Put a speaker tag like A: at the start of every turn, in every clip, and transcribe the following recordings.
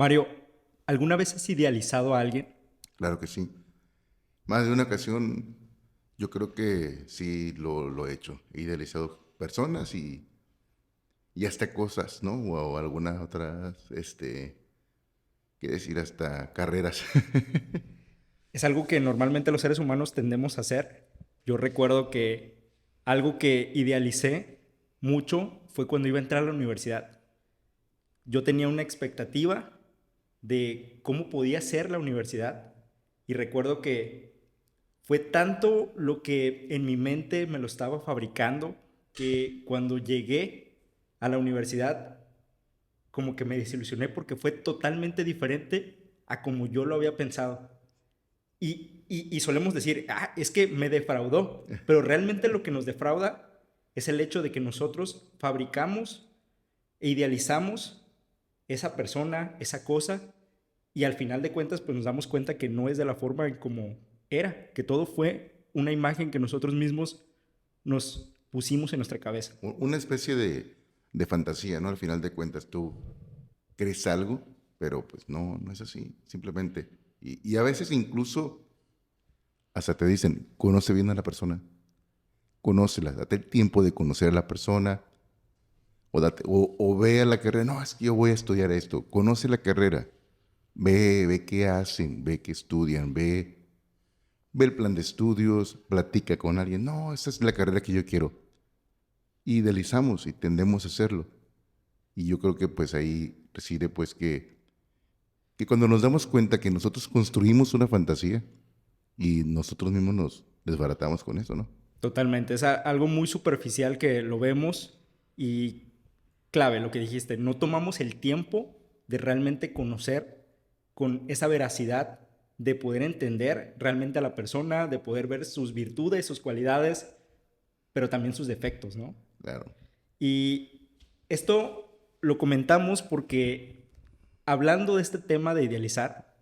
A: Mario, ¿alguna vez has idealizado a alguien?
B: Claro que sí. Más de una ocasión, yo creo que sí lo he hecho. He idealizado personas y hasta cosas, ¿no? O algunas otras, quiere decir, hasta carreras.
A: Es algo que normalmente los seres humanos tendemos a hacer. Yo recuerdo que algo que idealicé mucho fue cuando iba a entrar a la universidad. Yo tenía una expectativa de cómo podía ser la universidad y recuerdo que fue tanto lo que en mi mente me lo estaba fabricando que cuando llegué a la universidad como que me desilusioné porque fue totalmente diferente a como yo lo había pensado. Y solemos decir, ah, es que me defraudó, pero realmente lo que nos defrauda es el hecho de que nosotros fabricamos e idealizamos esa persona, esa cosa, y al final de cuentas pues nos damos cuenta que no es de la forma en como era, que todo fue una imagen que nosotros mismos nos pusimos en nuestra cabeza.
B: Una especie de fantasía, ¿no? Al final de cuentas, tú crees algo, pero pues no es así, simplemente. Y a veces incluso hasta te dicen, conoce bien a la persona, conócela, date el tiempo de conocer a la persona, o ve a la carrera, no, es que yo voy a estudiar esto, conoce la carrera, ve qué hacen, ve qué estudian, ve el plan de estudios, platica con alguien, no, esa es la carrera que yo quiero. Y idealizamos y tendemos a hacerlo. Y yo creo que pues ahí reside pues que cuando nos damos cuenta que nosotros construimos una fantasía y nosotros mismos nos desbaratamos con eso, ¿no?
A: Totalmente, es algo muy superficial que lo vemos y clave lo que dijiste, no tomamos el tiempo de realmente conocer con esa veracidad, de poder entender realmente a la persona, de poder ver sus virtudes, sus cualidades, pero también sus defectos, ¿no?
B: Claro.
A: Y esto lo comentamos porque hablando de este tema de idealizar,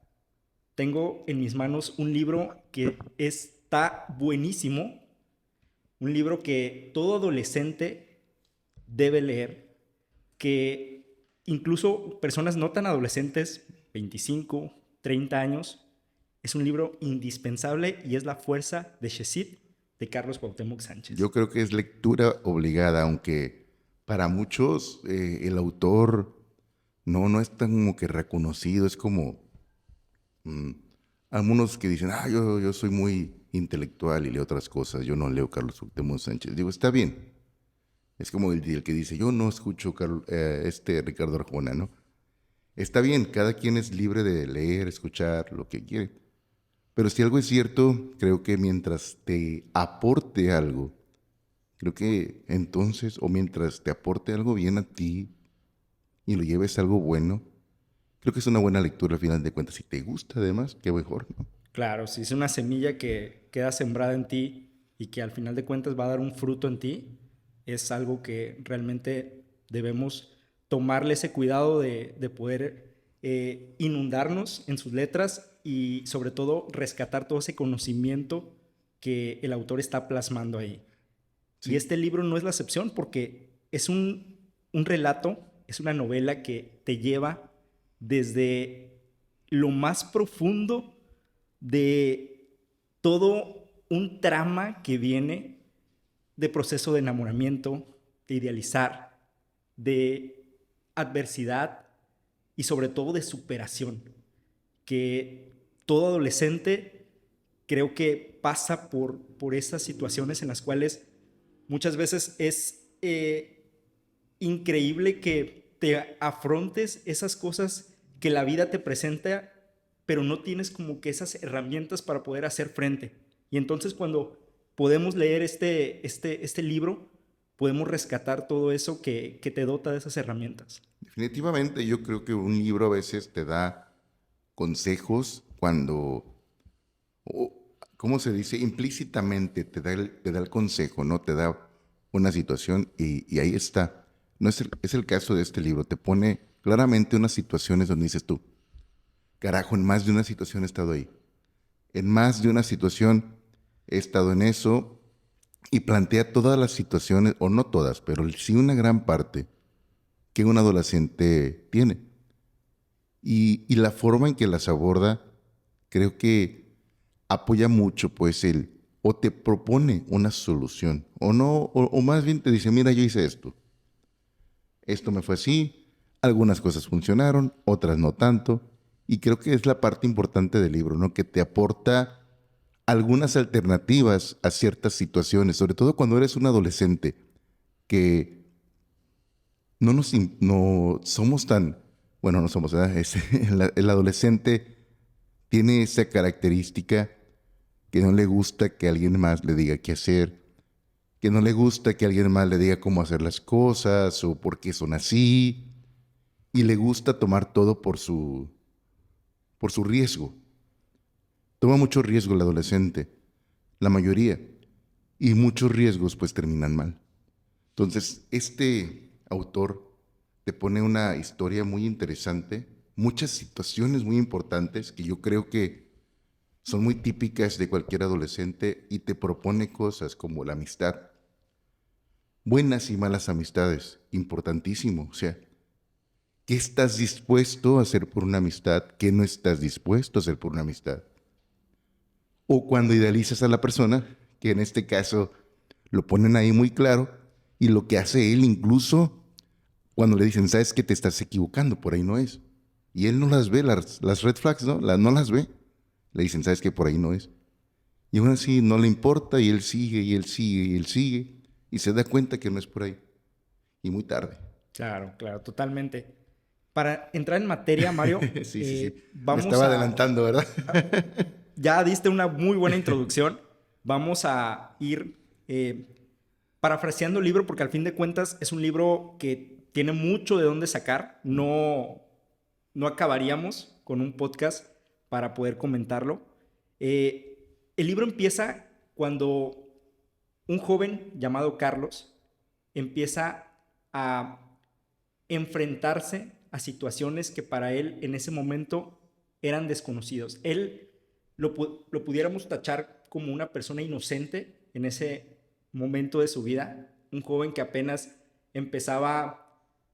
A: tengo en mis manos un libro que está buenísimo, un libro que todo adolescente debe leer, que incluso personas no tan adolescentes, 25, 30 años, es un libro indispensable y es La fuerza de Shezid de Carlos Cuauhtémoc Sánchez.
B: Yo creo que es lectura obligada, aunque para muchos el autor no es tan como que reconocido, es como mm, algunos que dicen, yo soy muy intelectual y leo otras cosas, yo no leo Carlos Cuauhtémoc Sánchez. Digo, está bien, es como el que dice, yo no escucho Ricardo Arjona, ¿no? Está bien, cada quien es libre de leer, escuchar lo que quiere. Pero si algo es cierto, creo que mientras te aporte algo, creo que entonces, o mientras te aporte algo bien a ti y lo lleves a algo bueno, creo que es una buena lectura al final de cuentas. Si te gusta además, qué mejor, ¿no?
A: Claro, si es una semilla que queda sembrada en ti y que al final de cuentas va a dar un fruto en ti, es algo que realmente debemos tomarle ese cuidado de poder inundarnos en sus letras y sobre todo rescatar todo ese conocimiento que el autor está plasmando ahí. Y
B: Sí,
A: este libro no es la excepción porque es un relato, es una novela que te lleva desde lo más profundo de todo un trama que viene de proceso de enamoramiento, de idealizar, de adversidad y sobre todo de superación, que todo adolescente creo que pasa por esas situaciones en las cuales muchas veces es increíble que te afrontes esas cosas que la vida te presenta, pero no tienes como que esas herramientas para poder hacer frente. Y entonces cuando podemos leer este libro, podemos rescatar todo eso que te dota de esas herramientas.
B: definitivamente yo creo que un libro a veces te da consejos cuando, o, ¿cómo se dice? Implícitamente te da el consejo, ¿no? Te da una situación y ahí está. No es es el caso de este libro. Te pone claramente unas situaciones donde dices tú, carajo, en más de una situación he estado ahí. En más de una situación he estado en eso y plantea todas las situaciones, o no todas, pero sí una gran parte que un adolescente tiene. Y la forma en que las aborda, creo que apoya mucho, pues, o te propone una solución, o no, o más bien te dice, mira, yo hice esto me fue así, algunas cosas funcionaron, otras no tanto, y creo que es la parte importante del libro, ¿no? Que te aporta algunas alternativas a ciertas situaciones, sobre todo cuando eres un adolescente, que no somos tan, bueno, no somos, ¿verdad? El adolescente tiene esa característica que no le gusta que alguien más le diga qué hacer, que no le gusta que alguien más le diga cómo hacer las cosas o por qué son así, y le gusta tomar todo por su riesgo. Toma mucho riesgo el adolescente, la mayoría, y muchos riesgos pues terminan mal. Entonces, este autor te pone una historia muy interesante, muchas situaciones muy importantes que yo creo que son muy típicas de cualquier adolescente y te propone cosas como la amistad, buenas y malas amistades, importantísimo. O sea, ¿qué estás dispuesto a hacer por una amistad? ¿Qué no estás dispuesto a hacer por una amistad? O cuando idealizas a la persona, que en este caso lo ponen ahí muy claro, y lo que hace él incluso cuando le dicen, sabes que te estás equivocando, por ahí no es. Y él no las ve, las red flags, ¿no? No las ve. Le dicen, sabes que por ahí no es. Y aún así no le importa y él sigue y él sigue y él sigue y se da cuenta que no es por ahí. Y muy tarde.
A: Claro, claro, totalmente. Para entrar en materia, Mario,
B: Sí, sí, sí. Me
A: vamos
B: estaba
A: a...
B: adelantando, ¿verdad?
A: Ya diste una muy buena introducción. Vamos a ir parafraseando el libro porque al fin de cuentas es un libro que tiene mucho de dónde sacar. No acabaríamos con un podcast para poder comentarlo. El libro empieza cuando un joven llamado Carlos empieza a enfrentarse a situaciones que para él en ese momento eran desconocidos. Él lo pudiéramos tachar como una persona inocente en ese momento de su vida, un joven que apenas empezaba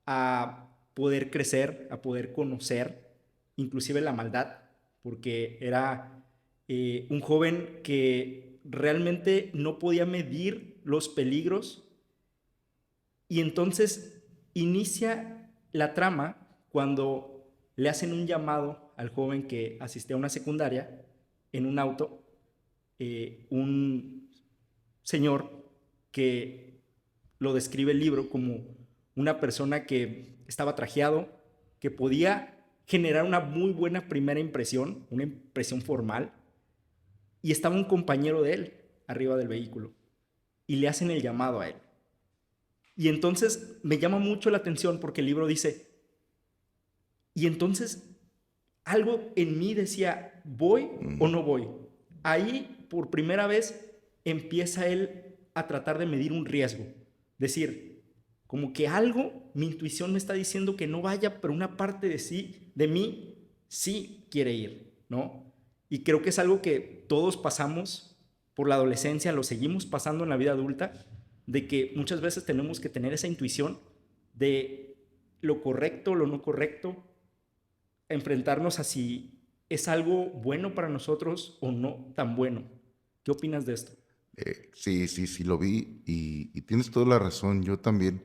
A: a poder crecer, a poder conocer inclusive la maldad, porque era un joven que realmente no podía medir los peligros y entonces inicia la trama cuando le hacen un llamado al joven que asistía a una secundaria en un auto, un señor que lo describe el libro como una persona que estaba trajeado, que podía generar una muy buena primera impresión, una impresión formal, y estaba un compañero de él arriba del vehículo y le hacen el llamado a él. Y entonces me llama mucho la atención porque el libro dice, y entonces algo en mí decía, ¿voy o no voy? Ahí por primera vez empieza él a tratar de medir un riesgo. Decir, como que algo, mi intuición me está diciendo que no vaya, pero una parte de sí, de mí, sí quiere ir, ¿no? Y creo que es algo que todos pasamos por la adolescencia, lo seguimos pasando en la vida adulta, de que muchas veces tenemos que tener esa intuición de lo correcto, lo no correcto, enfrentarnos a si es algo bueno para nosotros o no tan bueno. ¿Qué opinas de esto?
B: Sí, sí, sí, lo vi y tienes toda la razón. Yo también,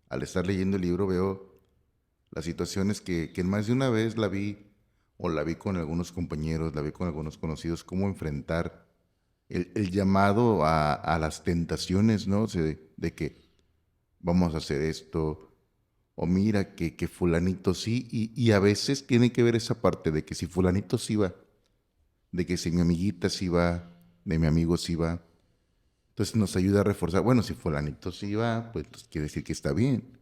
B: al estar leyendo el libro, veo las situaciones que en más de una vez la vi, o la vi con algunos compañeros, la vi con algunos conocidos, cómo enfrentar el llamado a las tentaciones, ¿no? O sea, de que vamos a hacer esto, o mira que fulanito sí, y a veces tiene que ver esa parte de que si fulanito sí va, de que si mi amiguita sí va, de mi amigo sí va, entonces nos ayuda a reforzar, bueno, si fulanito sí va, pues entonces quiere decir que está bien,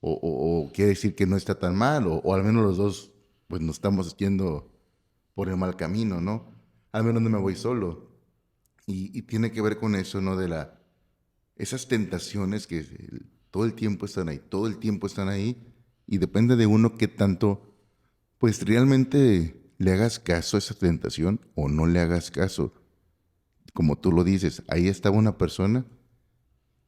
B: o quiere decir que no está tan mal, o al menos los dos, pues nos estamos yendo por el mal camino, ¿no? Al menos no me voy solo. Y tiene que ver con eso, ¿no? Esas tentaciones que todo el tiempo están ahí, todo el tiempo están ahí, y depende de uno qué tanto, pues realmente le hagas caso a esa tentación o no le hagas caso. Como tú lo dices, ahí estaba una persona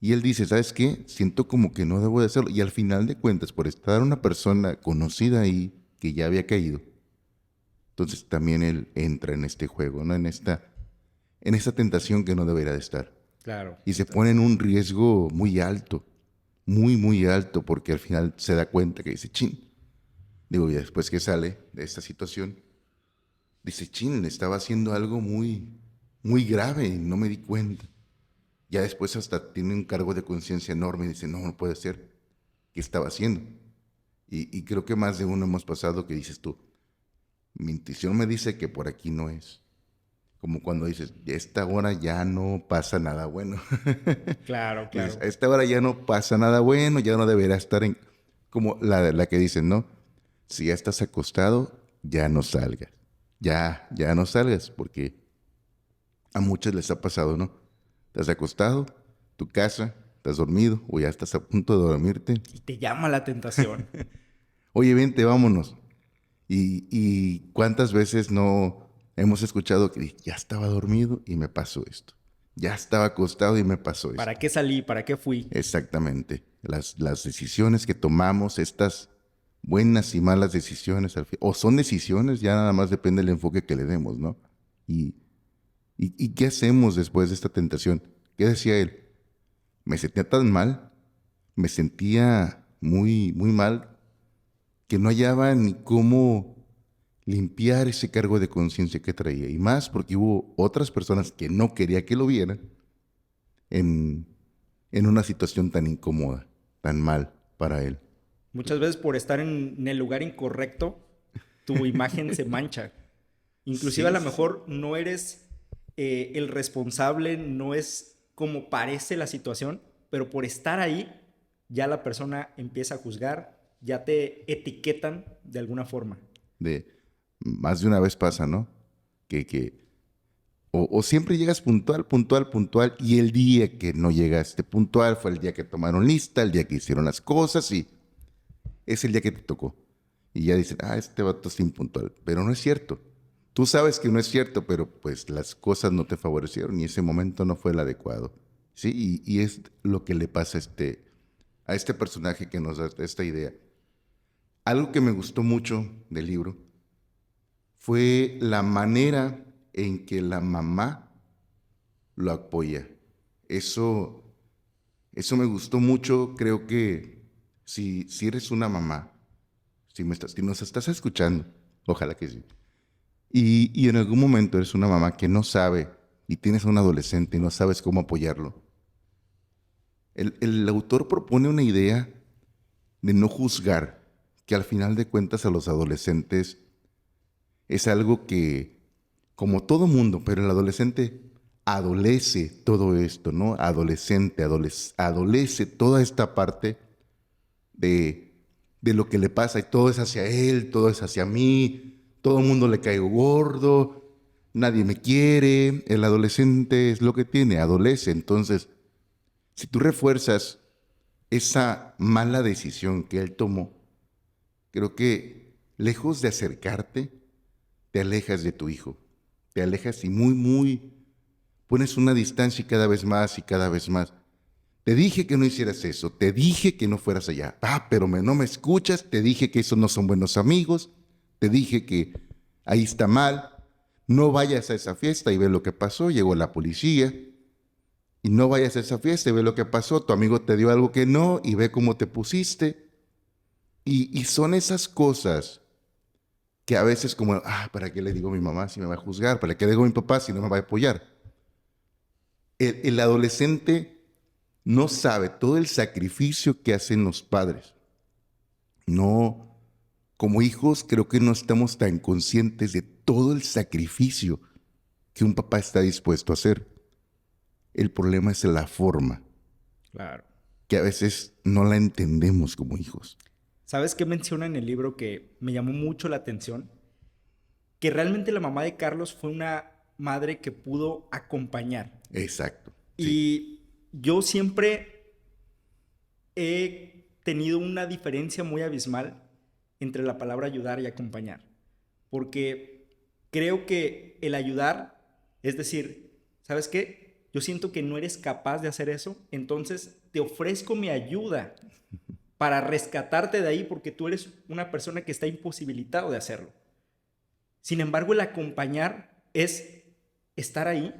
B: y él dice, ¿sabes qué? Siento como que no debo de hacerlo. Y al final de cuentas, por estar una persona conocida ahí, que ya había caído, entonces también él entra en este juego, ¿no? En esta tentación que no debería de estar.
A: Claro.
B: Y se pone en un riesgo muy alto, muy, muy alto, porque al final se da cuenta que dice, chin. Digo, y después que sale de esta situación, dice, chin, estaba haciendo algo muy, muy grave y no me di cuenta. Ya después hasta tiene un cargo de conciencia enorme y dice, no, no puede ser. ¿Qué estaba haciendo? Y creo que más de uno hemos pasado que dices tú, mi intuición me dice que por aquí no es. Como cuando dices, a esta hora ya no pasa nada bueno.
A: Claro,
B: Dices,
A: claro.
B: a esta hora ya no pasa nada bueno, ya no deberá estar en... Como la que dicen, ¿no? Si ya estás acostado, ya no salgas. Ya no salgas, porque a muchos les ha pasado, ¿no? Estás acostado, tu casa, estás dormido o ya estás a punto de dormirte.
A: Y te llama la tentación.
B: Oye, vente, vámonos. Y cuántas veces no hemos escuchado que ya estaba dormido y me pasó esto. Ya estaba acostado y me pasó
A: ¿Para
B: esto.
A: qué salí? ¿Para qué fui?
B: Exactamente. Las decisiones que tomamos, estas buenas y malas decisiones, o son decisiones, ya nada más depende del enfoque que le demos, ¿no? Y, y qué hacemos después de esta tentación. ¿Qué decía él? Me sentía tan mal, me sentía muy, muy mal, que no hallaba ni cómo limpiar ese cargo de conciencia que traía. Y más porque hubo otras personas que no quería que lo vieran en, en una situación tan incómoda, tan mal para él.
A: Muchas veces por estar en el lugar incorrecto, tu imagen se mancha. Inclusive a
B: Sí,
A: lo
B: sí, sí.
A: mejor no eres el responsable, no es como parece la situación, pero por estar ahí ya la persona empieza a juzgar, ya te etiquetan de alguna forma.
B: De más de una vez pasa, ¿no? Que o siempre llegas puntual, puntual, puntual, y el día que no llegaste puntual fue el día que tomaron lista, el día que hicieron las cosas, y es el día que te tocó. Y ya dicen, este vato es impuntual. Pero no es cierto. Tú sabes que no es cierto, pero pues las cosas no te favorecieron y ese momento no fue el adecuado. Sí, y es lo que le pasa a este personaje que nos da esta idea. Algo que me gustó mucho del libro fue la manera en que la mamá lo apoya. Eso, eso me gustó mucho. Creo que si eres una mamá, si nos estás escuchando, ojalá que sí. Y en algún momento eres una mamá que no sabe y tienes a un adolescente y no sabes cómo apoyarlo. El autor propone una idea de no juzgar, que al final de cuentas a los adolescentes es algo que, como todo mundo, pero el adolescente adolece todo esto, ¿no? Adolescente, adolece toda esta parte de, de lo que le pasa y todo es hacia él, todo es hacia mí, todo el mundo le caigo gordo, nadie me quiere, el adolescente es lo que tiene, adolece. Entonces, si tú refuerzas esa mala decisión que él tomó, creo que lejos de acercarte, te alejas de tu hijo, te alejas y muy, muy, pones una distancia y cada vez más y cada vez más. Te dije que no hicieras eso, te dije que no fueras allá. Pero no me escuchas, te dije que esos no son buenos amigos, te dije que ahí está mal, no vayas a esa fiesta y ve lo que pasó, llegó la policía, y no vayas a esa fiesta y ve lo que pasó, tu amigo te dio algo que no y ve cómo te pusiste. Y son esas cosas que a veces como, ¿para qué le digo a mi mamá si me va a juzgar? ¿Para qué le digo a mi papá si no me va a apoyar? El adolescente no sabe todo el sacrificio que hacen los padres. No, como hijos creo que no estamos tan conscientes de todo el sacrificio que un papá está dispuesto a hacer. El problema es la forma,
A: Claro.
B: que a veces no la entendemos como hijos.
A: ¿Sabes qué menciona en el libro que me llamó mucho la atención? Que realmente la mamá de Carlos fue una madre que pudo acompañar.
B: Exacto, sí.
A: Y yo siempre he tenido una diferencia muy abismal entre la palabra ayudar y acompañar. Porque creo que el ayudar es decir, ¿sabes qué? Yo siento que no eres capaz de hacer eso, entonces te ofrezco mi ayuda para rescatarte de ahí porque tú eres una persona que está imposibilitado de hacerlo. Sin embargo, el acompañar es estar ahí,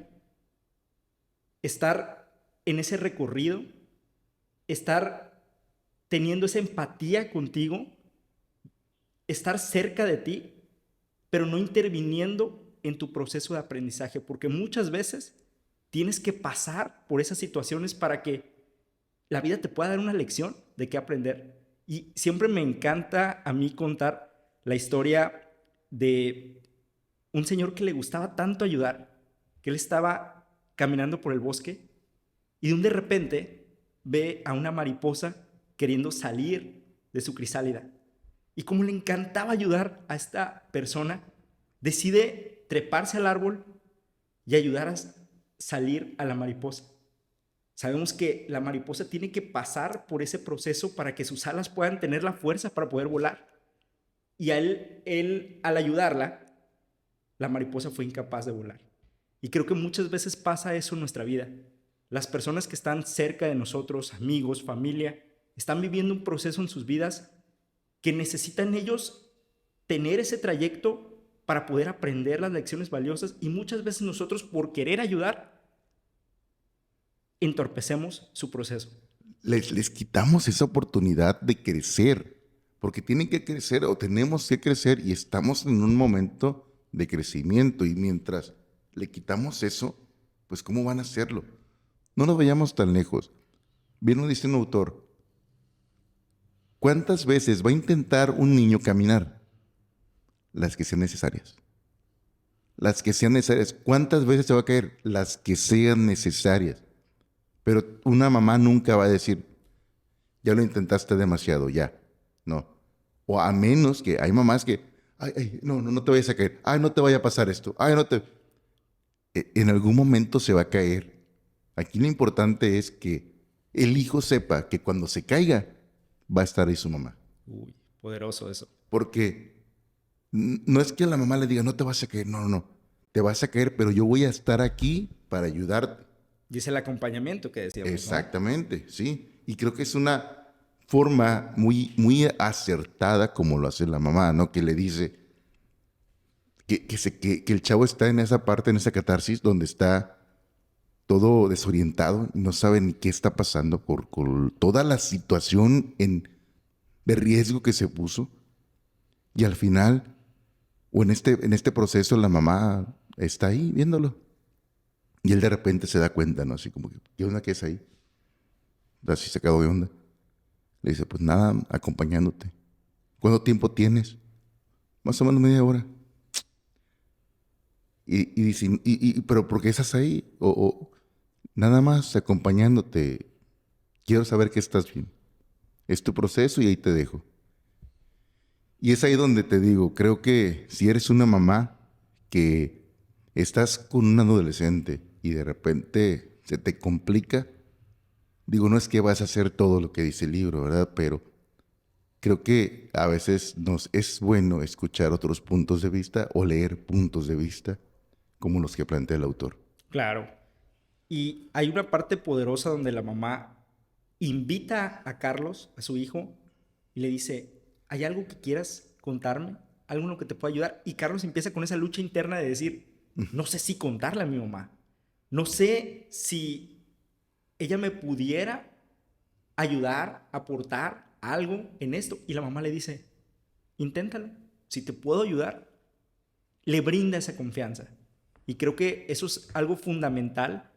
A: estar en ese recorrido, estar teniendo esa empatía contigo, estar cerca de ti, pero no interviniendo en tu proceso de aprendizaje, porque muchas veces tienes que pasar por esas situaciones para que la vida te pueda dar una lección de qué aprender. Y siempre me encanta a mí contar la historia de un señor que le gustaba tanto ayudar, que él estaba caminando por el bosque y de repente ve a una mariposa queriendo salir de su crisálida. Y como le encantaba ayudar a esta persona, decide treparse al árbol y ayudar a salir a la mariposa. Sabemos que la mariposa tiene que pasar por ese proceso para que sus alas puedan tener la fuerza para poder volar. Y a él, al ayudarla, la mariposa fue incapaz de volar. Y creo que muchas veces pasa eso en nuestra vida. Las personas que están cerca de nosotros, amigos, familia, están viviendo un proceso en sus vidas que necesitan ellos tener ese trayecto para poder aprender las lecciones valiosas, y muchas veces nosotros, por querer ayudar, entorpecemos su proceso.
B: Les quitamos esa oportunidad de crecer, porque tienen que crecer o tenemos que crecer y estamos en un momento de crecimiento, y mientras le quitamos eso, pues ¿cómo van a hacerlo? No nos vayamos tan lejos. Bien nos dice un autor, ¿cuántas veces va a intentar un niño caminar? Las que sean necesarias. Las que sean necesarias. ¿Cuántas veces se va a caer? Las que sean necesarias. Pero una mamá nunca va a decir, ya lo intentaste demasiado, ya. No. O a menos que hay mamás que, no te vayas a caer. Ay, no te vaya a pasar esto. Ay, no te... En algún momento se va a caer. Aquí lo importante es que el hijo sepa que cuando se caiga, va a estar ahí su mamá.
A: Uy, poderoso eso.
B: Porque no es que la mamá le diga, no te vas a caer. No. Te vas a caer, pero yo voy a estar aquí para ayudarte.
A: Y es el acompañamiento que decíamos,
B: Exactamente, ¿no? Sí. Y creo que es una forma muy, muy acertada como lo hace la mamá, ¿no? Que le dice que el chavo está en esa parte, en esa catarsis, donde está todo desorientado, no sabe ni qué está pasando por toda la situación de riesgo que se puso. Y al final, o en este proceso, la mamá está ahí viéndolo. Y él de repente se da cuenta, ¿no? Así como, ¿qué onda que es ahí? Así sacado de onda. Le dice, pues nada, acompañándote. ¿Cuánto tiempo tienes? Más o menos media hora. Y dice, ¿pero por qué estás ahí? O nada más acompañándote. Quiero saber que estás bien. Es tu proceso y ahí te dejo. Y es ahí donde te digo, creo que si eres una mamá que estás con un adolescente y de repente se te complica, digo, no es que vas a hacer todo lo que dice el libro, ¿verdad? Pero creo que a veces nos es bueno escuchar otros puntos de vista o leer puntos de vista como los que plantea el autor.
A: Claro. Y hay una parte poderosa donde la mamá invita a Carlos, a su hijo, y le dice, ¿hay algo que quieras contarme? ¿Algo en lo que te pueda ayudar? Y Carlos empieza con esa lucha interna de decir, no sé si contarle a mi mamá. No sé si ella me pudiera ayudar, aportar algo en esto. Y la mamá le dice, inténtalo. Si te puedo ayudar, le brinda esa confianza. Y creo que eso es algo fundamental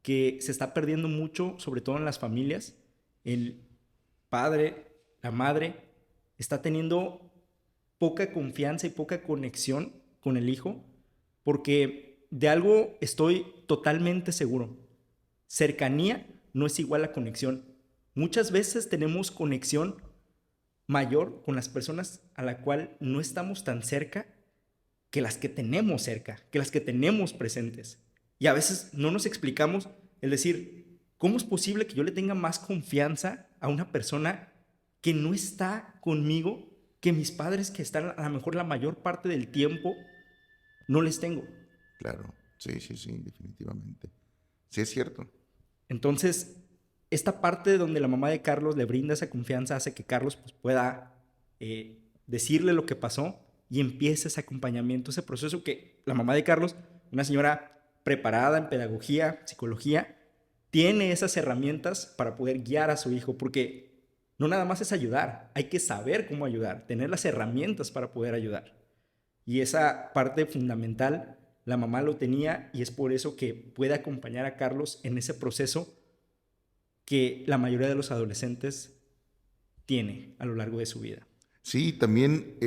A: que se está perdiendo mucho, sobre todo en las familias. El padre, la madre, está teniendo poca confianza y poca conexión con el hijo, porque de algo estoy totalmente seguro. Cercanía no es igual a conexión. Muchas veces tenemos conexión mayor con las personas a la cual no estamos tan cerca que las que tenemos cerca, que las que tenemos presentes. Y a veces no nos explicamos el decir, ¿cómo es posible que yo le tenga más confianza a una persona que no está conmigo que mis padres, que están a lo mejor la mayor parte del tiempo, no les tengo?
B: Claro, sí, definitivamente. Sí, es cierto.
A: Entonces, esta parte donde la mamá de Carlos le brinda esa confianza hace que Carlos pues, pueda decirle lo que pasó y empiece ese acompañamiento, ese proceso que la mamá de Carlos, una señora preparada en pedagogía, psicología, tiene esas herramientas para poder guiar a su hijo, porque no nada más es ayudar, hay que saber cómo ayudar, tener las herramientas para poder ayudar. Y esa parte fundamental, la mamá lo tenía y es por eso que puede acompañar a Carlos en ese proceso que la mayoría de los adolescentes tiene a lo largo de su vida.
B: Sí, también,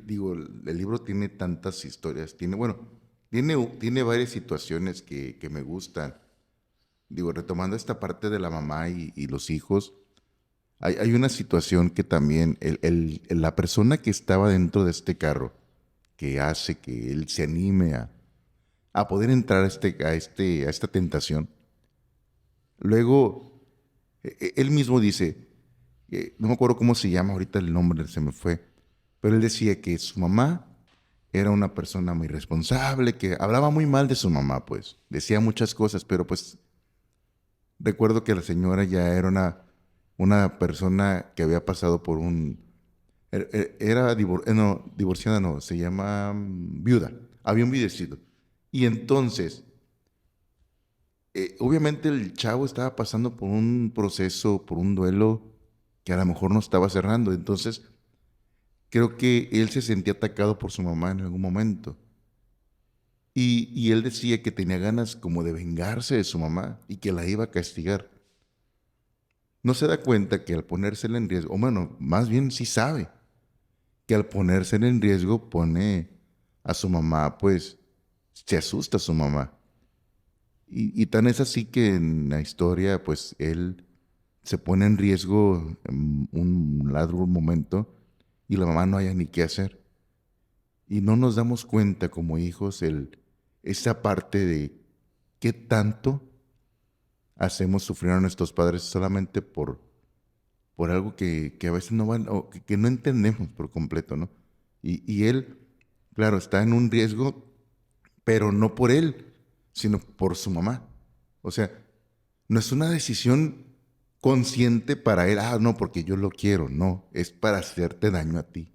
B: digo, el libro tiene tantas historias, tiene varias situaciones que me gustan. Digo, retomando esta parte de la mamá y los hijos, hay una situación que también la persona que estaba dentro de este carro, que hace que él se anime a poder entrar a esta tentación, luego él mismo dice, no me acuerdo cómo se llama, ahorita el nombre se me fue, pero él decía que su mamá era una persona muy responsable, que hablaba muy mal de su mamá, pues, decía muchas cosas, pero pues recuerdo que la señora ya era una persona que había pasado por no, divorciada no, se llama viuda, había envidecido. Y entonces, obviamente el chavo estaba pasando por un proceso, por un duelo que a lo mejor no estaba cerrando. Entonces, creo que él se sentía atacado por su mamá en algún momento. Y él decía que tenía ganas como de vengarse de su mamá y que la iba a castigar. No se da cuenta que al ponérsela en riesgo, o bueno, más bien sí sabe, que al ponérsela en riesgo pone a su mamá, pues se asusta a su mamá. Y tan es así que en la historia, pues él se pone en riesgo en un largo momento y la mamá no haya ni qué hacer. Y no nos damos cuenta como hijos esa parte de qué tanto hacemos sufrir a nuestros padres solamente por algo que a veces no van, o que no entendemos por completo, ¿no? Y él, claro, está en un riesgo, pero no por él, sino por su mamá. O sea, no es una decisión consciente para él, no, porque yo lo quiero, no, es para hacerte daño a ti.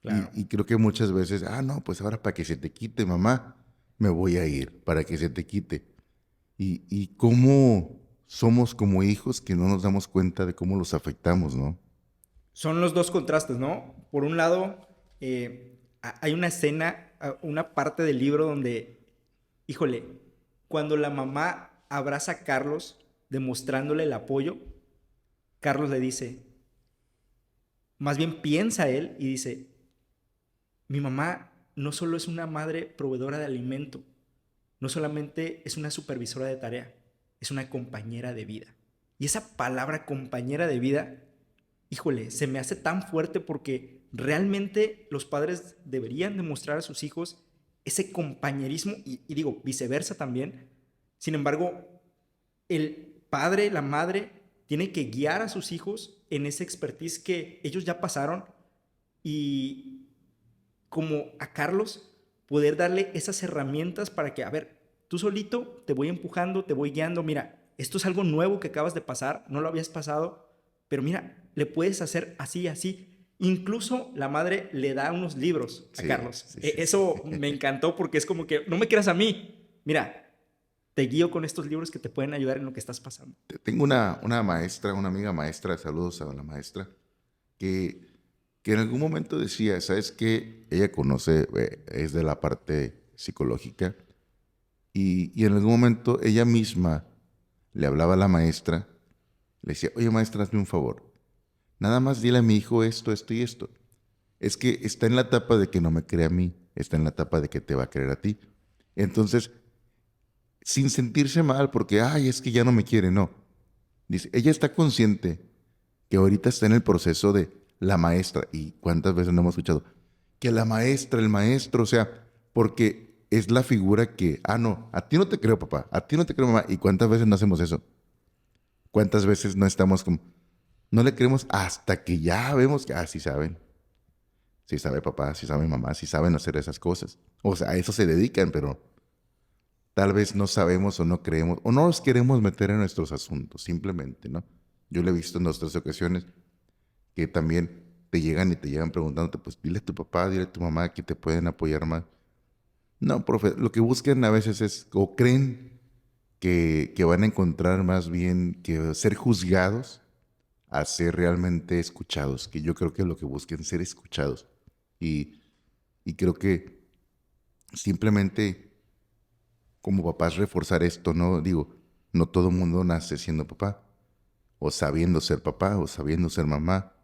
A: Claro.
B: Y creo que muchas veces, no, pues ahora para que se te quite, mamá, me voy a ir, para que se te quite. Y cómo somos como hijos que no nos damos cuenta de cómo los afectamos, ¿no?
A: Son los dos contrastes, ¿no? Por un lado, hay una escena, una parte del libro donde, híjole, cuando la mamá abraza a Carlos demostrándole el apoyo, Carlos le dice, más bien piensa él y dice, mi mamá no solo es una madre proveedora de alimento, no solamente es una supervisora de tarea, es una compañera de vida. Y esa palabra compañera de vida, híjole, se me hace tan fuerte porque realmente los padres deberían demostrar a sus hijos ese compañerismo y digo, viceversa también. Sin embargo, el padre, la madre, tiene que guiar a sus hijos en esa expertise que ellos ya pasaron y como a Carlos, poder darle esas herramientas para que, a ver, tú solito te voy empujando, te voy guiando, mira, esto es algo nuevo que acabas de pasar, no lo habías pasado, pero mira, le puedes hacer así, así. Incluso la madre le da unos libros a
B: Sí,
A: Carlos.
B: sí, sí, sí.
A: Eso me encantó porque es como que, no me creas a mí, mira, te guío con estos libros que te pueden ayudar en lo que estás pasando.
B: Tengo una maestra, una amiga maestra, saludos a la maestra, que, que en algún momento decía, ¿sabes qué? Ella conoce, es de la parte psicológica, y en algún momento ella misma le hablaba a la maestra, le decía, oye maestra, hazme un favor, nada más dile a mi hijo esto, esto y esto. Es que está en la etapa de que no me cree a mí, está en la etapa de que te va a creer a ti. Entonces, sin sentirse mal porque, es que ya no me quiere, no. Dice, ella está consciente que ahorita está en el proceso de la maestra, y cuántas veces no hemos escuchado, que la maestra, el maestro, o sea, porque es la figura que, no, a ti no te creo papá, a ti no te creo mamá, y cuántas veces no hacemos eso, cuántas veces no estamos como, no le creemos hasta que ya vemos que, sí saben, sí sabe papá, sí sabe mamá, sí saben hacer esas cosas, o sea, a eso se dedican, pero tal vez no sabemos o no creemos o no nos queremos meter en nuestros asuntos, simplemente, ¿no? Yo lo he visto en otras ocasiones que también te llegan preguntándote, pues dile a tu papá, dile a tu mamá que te pueden apoyar más. No, profe, lo que buscan a veces es, o creen que van a encontrar más bien que ser juzgados a ser realmente escuchados, que yo creo que lo que busquen ser escuchados. Y, y creo que simplemente como papás reforzar esto, ¿no? Digo, no todo el mundo nace siendo papá, o sabiendo ser papá, o sabiendo ser mamá,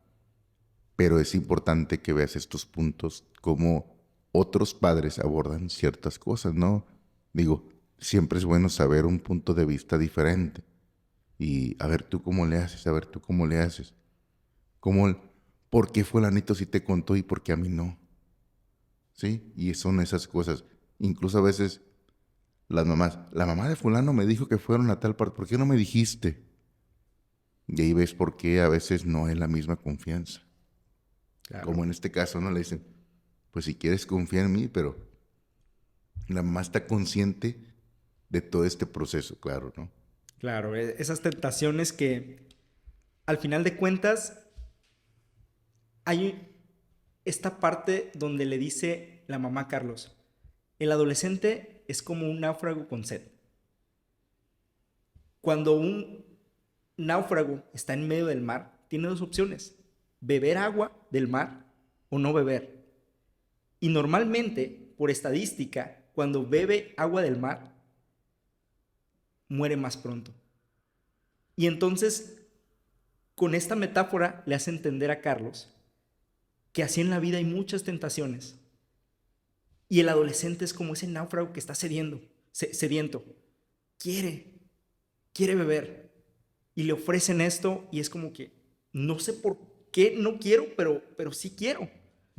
B: pero es importante que veas estos puntos, como otros padres abordan ciertas cosas, ¿no? Digo, siempre es bueno saber un punto de vista diferente. Y a ver tú cómo le haces, a ver tú cómo le haces. ¿Cómo, por qué fulanito sí te contó y por qué a mí no? ¿Sí? Y son esas cosas. Incluso a veces las mamás, la mamá de fulano me dijo que fueron a tal parte, ¿por qué no me dijiste? Y ahí ves por qué a veces no hay la misma confianza.
A: Claro.
B: Como en este caso, ¿no? Le dicen, pues si quieres confía en mí, pero la mamá está consciente de todo este proceso, claro, ¿no?
A: Claro, esas tentaciones que al final de cuentas hay esta parte donde le dice la mamá a Carlos, el adolescente es como un náufrago con sed. Cuando un náufrago está en medio del mar, tiene dos opciones, beber agua del mar o no beber. Y normalmente, por estadística, cuando bebe agua del mar, muere más pronto. Y entonces, con esta metáfora le hace entender a Carlos que así en la vida hay muchas tentaciones. Y el adolescente es como ese náufrago que está sediento. Quiere, quiere beber. Y le ofrecen esto y es como que no sé por qué no quiero, pero sí quiero.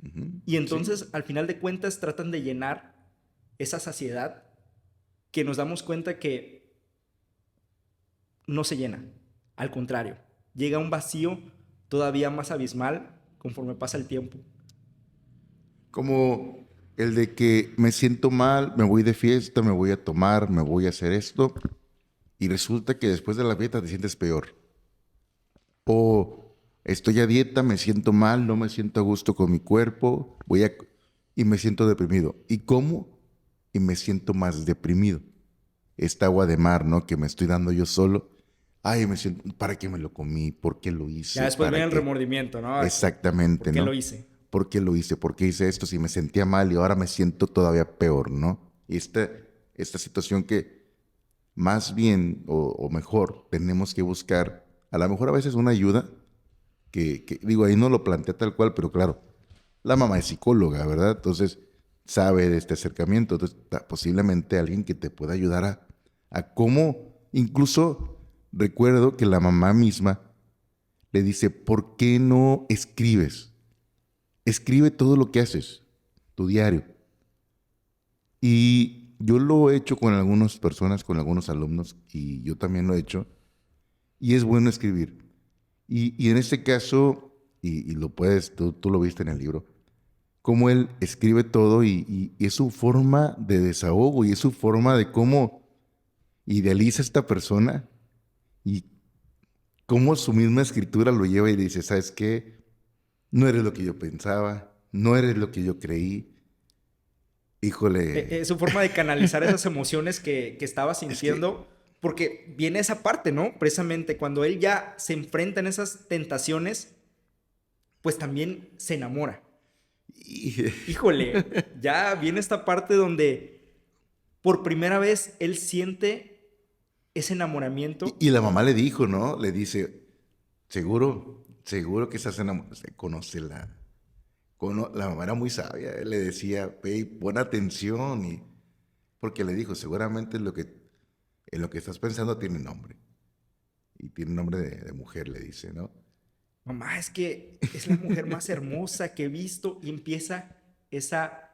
B: Ujú.
A: Y
B: Sí,
A: entonces, al final de cuentas, tratan de llenar esa saciedad que nos damos cuenta que no se llena. Al contrario, llega a un vacío todavía más abismal conforme pasa el tiempo.
B: como el de que me siento mal, me voy de fiesta, me voy a tomar, me voy a hacer esto, y resulta que después de la fiesta te sientes peor. O estoy a dieta, me siento mal, no me siento a gusto con mi cuerpo, y me siento deprimido. ¿Y cómo? Y me siento más deprimido. Esta agua de mar, ¿no? Que me estoy dando yo solo. Ay, me siento, ¿para qué me lo comí? ¿Por qué lo
A: Ya
B: hice?
A: después
B: ¿Para
A: viene el
B: qué?
A: remordimiento, ¿no? ¿Por
B: Exactamente,
A: qué lo
B: ¿no?
A: hice?
B: ¿Por qué lo hice? ¿Por qué hice esto? Si me sentía mal y ahora me siento todavía peor, ¿no? Y esta situación que más bien o mejor tenemos que buscar, a lo mejor a veces una ayuda, digo, ahí no lo plantea tal cual, pero claro, la mamá es psicóloga, ¿verdad? Entonces sabe de este acercamiento, entonces posiblemente alguien que te pueda ayudar a cómo, incluso recuerdo que la mamá misma le dice, ¿por qué no escribes? Escribe todo lo que haces, tu diario. Y yo lo he hecho con algunas personas, con algunos alumnos, y yo también lo he hecho, y es bueno escribir. Y en este caso, y lo puedes, tú lo viste en el libro, cómo él escribe todo y es su forma de desahogo y es su forma de cómo idealiza a esta persona y cómo su misma escritura lo lleva y dice, ¿sabes qué? No eres lo que yo pensaba, no eres lo que yo creí. Híjole,
A: Es su forma de canalizar esas emociones que estaba
B: es que,
A: sintiendo, porque viene esa parte, ¿no? Precisamente cuando él ya se enfrenta en esas tentaciones, pues también se enamora.
B: y,
A: Híjole, ya viene esta parte donde por primera vez él siente ese enamoramiento.
B: y la mamá le dijo, ¿no? Le dice, seguro que estás enamorado, conócela. La mamá era muy sabia, le decía, ve, pon atención, porque le dijo, seguramente en lo que estás pensando tiene nombre, y tiene nombre de mujer, le dice, ¿no?
A: Mamá, es que es la mujer más hermosa que he visto y empieza esa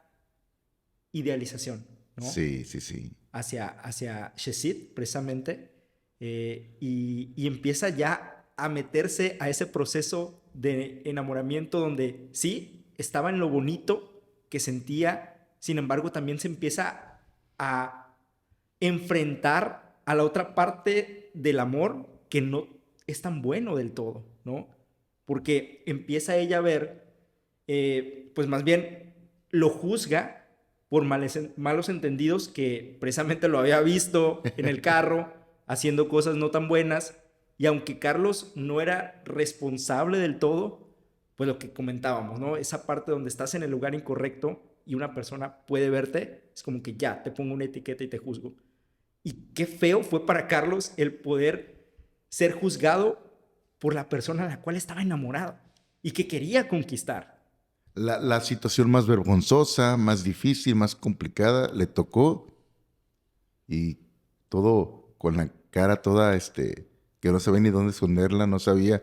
A: idealización, ¿no?
B: Sí, sí, sí.
A: Hacia Shesid, precisamente, y empieza ya a meterse a ese proceso de enamoramiento donde sí, estaba en lo bonito que sentía, sin embargo también se empieza a enfrentar a la otra parte del amor que no es tan bueno del todo, ¿no? Porque empieza ella a ver, pues más bien lo juzga por malos entendidos que precisamente lo había visto en el carro haciendo cosas no tan buenas, y aunque Carlos no era responsable del todo, pues lo que comentábamos, ¿no? Esa parte donde estás en el lugar incorrecto y una persona puede verte, es como que ya, te pongo una etiqueta y te juzgo. Y qué feo fue para Carlos el poder ser juzgado por la persona a la cual estaba enamorado y que quería conquistar.
B: La situación más vergonzosa, más difícil, más complicada, le tocó y todo con la cara toda, que no sabía ni dónde esconderla, no sabía.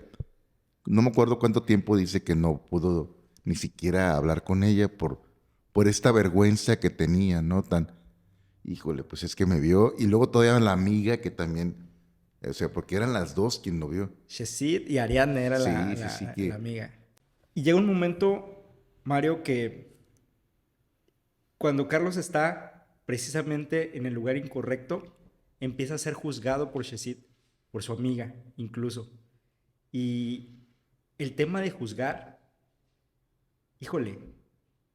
B: No me acuerdo cuánto tiempo dice que no pudo ni siquiera hablar con ella por esta vergüenza que tenía, ¿no? Híjole, pues es que me vio. Y luego todavía la amiga que también, o sea, porque eran las dos quien lo vio.
A: Shesid y Ariadne era
B: Sí, sí, sí,
A: la amiga. Y llega un momento, Mario, que cuando Carlos está precisamente en el lugar incorrecto, empieza a ser juzgado por Shesid, por su amiga incluso. Y el tema de juzgar, híjole,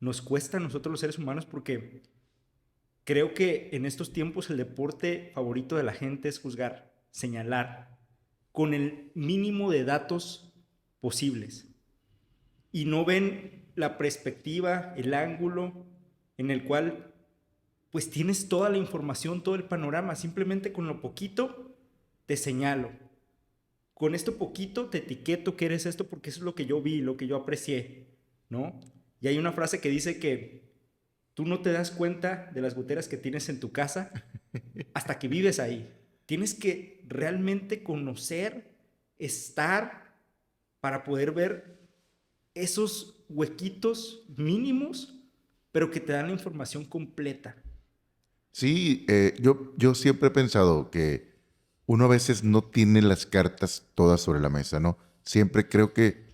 A: nos cuesta a nosotros los seres humanos porque creo que en estos tiempos el deporte favorito de la gente es juzgar, señalar, con el mínimo de datos posibles. Y no ven la perspectiva, el ángulo en el cual pues tienes toda la información, todo el panorama. Simplemente con lo poquito te señalo. Con esto poquito te etiqueto que eres esto porque eso es lo que yo vi, lo que yo aprecié, ¿no? Y hay una frase que dice que tú no te das cuenta de las goteras que tienes en tu casa hasta que vives ahí. Tienes que realmente conocer, estar, para poder ver esos huequitos mínimos, pero que te dan la información completa.
B: Sí, yo siempre he pensado que uno a veces no tiene las cartas todas sobre la mesa, ¿no? Siempre creo que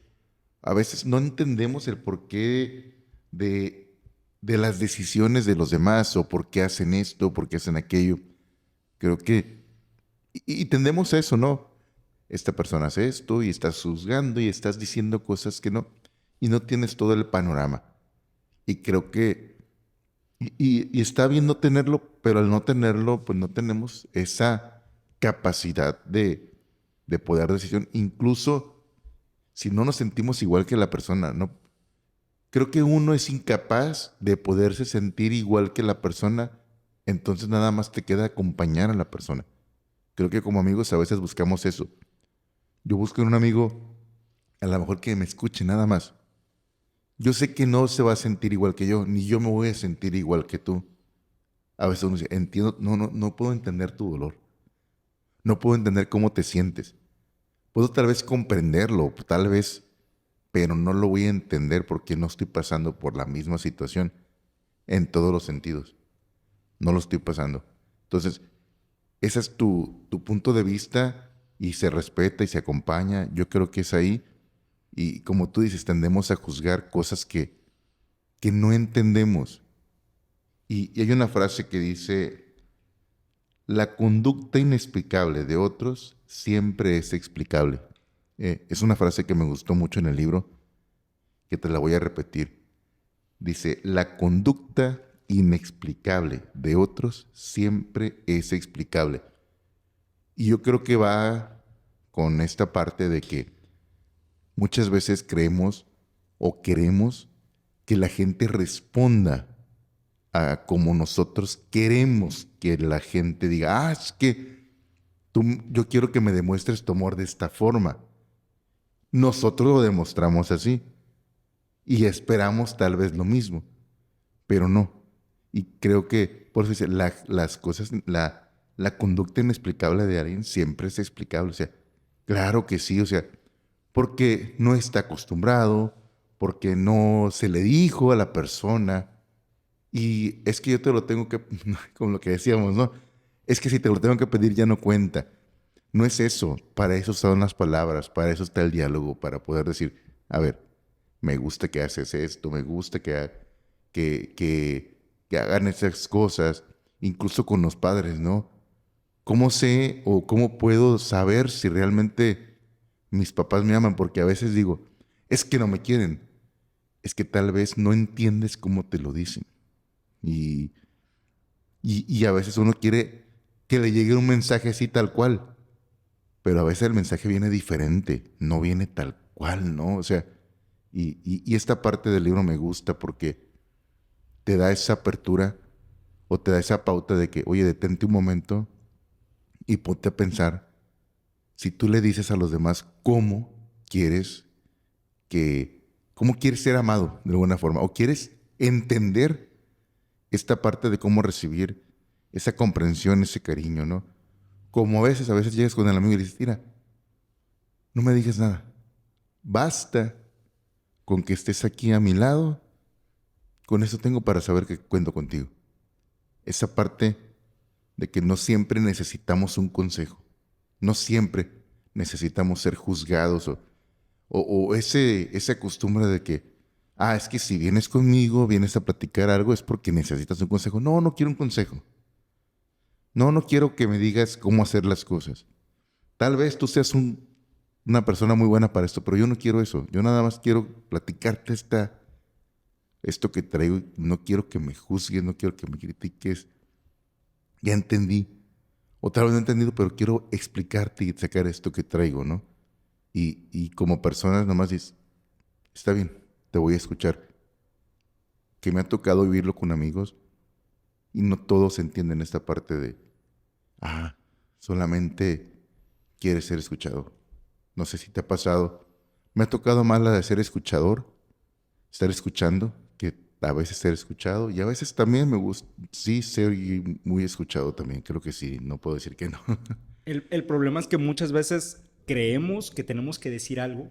B: a veces no entendemos el porqué de las decisiones de los demás o por qué hacen esto, por qué hacen aquello. Creo que, y tendemos a eso, ¿no? Esta persona hace esto y estás juzgando y estás diciendo cosas que no, y no tienes todo el panorama. Y creo que, y está bien no tenerlo, pero al no tenerlo, pues no tenemos esa capacidad de poder decisión, incluso si no nos sentimos igual que la persona, ¿no? Creo que uno es incapaz de poderse sentir igual que la persona, entonces nada más te queda acompañar a la persona. Creo que como amigos a veces buscamos eso. Yo busco en un amigo, a lo mejor que me escuche nada más. Yo sé que no se va a sentir igual que yo, ni yo me voy a sentir igual que tú. A veces uno dice, entiendo, no puedo entender tu dolor. No puedo entender cómo te sientes. Puedo tal vez comprenderlo, tal vez, pero no lo voy a entender porque no estoy pasando por la misma situación en todos los sentidos. No lo estoy pasando. Entonces, ese es tu punto de vista y se respeta y se acompaña. Yo creo que es ahí. Y como tú dices, tendemos a juzgar cosas que no entendemos. Y hay una frase que dice, la conducta inexplicable de otros siempre es explicable. Es una frase que me gustó mucho en el libro, que te la voy a repetir. Dice, la conducta inexplicable de otros siempre es explicable. Y yo creo que va con esta parte de que muchas veces creemos o queremos que la gente responda a como nosotros queremos que la gente diga, es que yo quiero que me demuestres tu amor de esta forma. Nosotros lo demostramos así y esperamos tal vez lo mismo, pero no. Y creo que, por eso dice, las cosas, la conducta inexplicable de alguien siempre es explicable. O sea, claro que sí, o sea, porque no está acostumbrado, porque no se le dijo a la persona. Y es que yo te lo tengo que, como lo que decíamos, ¿no? Es que si te lo tengo que pedir ya no cuenta. No es eso, para eso son las palabras, para eso está el diálogo, para poder decir, a ver, me gusta que haces esto, me gusta que hagan esas cosas. incluso con los padres, ¿no? ¿Cómo sé o cómo puedo saber si realmente mis papás me aman? Porque a veces digo, es que no me quieren. Es que tal vez no entiendes cómo te lo dicen. Y, y a veces uno quiere que le llegue un mensaje así tal cual, pero a veces el mensaje viene diferente, no viene tal cual, ¿no? O sea, y esta parte del libro me gusta porque te da esa apertura o te da esa pauta de que, oye, detente un momento y ponte a pensar si tú le dices a los demás quieres que, cómo quieres ser amado de alguna forma, o quieres entender esta parte de cómo recibir esa comprensión, ese cariño, ¿no? Como a veces llegas con el amigo y le dices, mira, no me digas nada, basta con que estés aquí a mi lado, con eso tengo para saber que cuento contigo. Esa parte de que no siempre necesitamos un consejo, no siempre necesitamos ser juzgados o esa costumbre de que, es que si vienes conmigo, vienes a platicar algo, es porque necesitas un consejo. No, no quiero un consejo. No, no quiero que me digas cómo hacer las cosas. Tal vez tú seas una persona muy buena para esto, pero yo no quiero eso. Yo nada más quiero platicarte esto que traigo. No quiero que me juzgues, no quiero que me critiques. Ya entendí. Otra vez no he entendido, pero quiero explicarte y sacar esto que traigo, ¿no? Y como personas nomás dices, está bien, te voy a escuchar. Que me ha tocado vivirlo con amigos y no todos entienden esta parte de, ah, solamente quieres ser escuchado. No sé si te ha pasado. Me ha tocado más la de ser escuchador, estar escuchando, que a veces ser escuchado. Y a veces también me gusta, sí, ser muy escuchado también. Creo que sí, no puedo decir que no.
A: El problema es que muchas veces creemos que tenemos que decir algo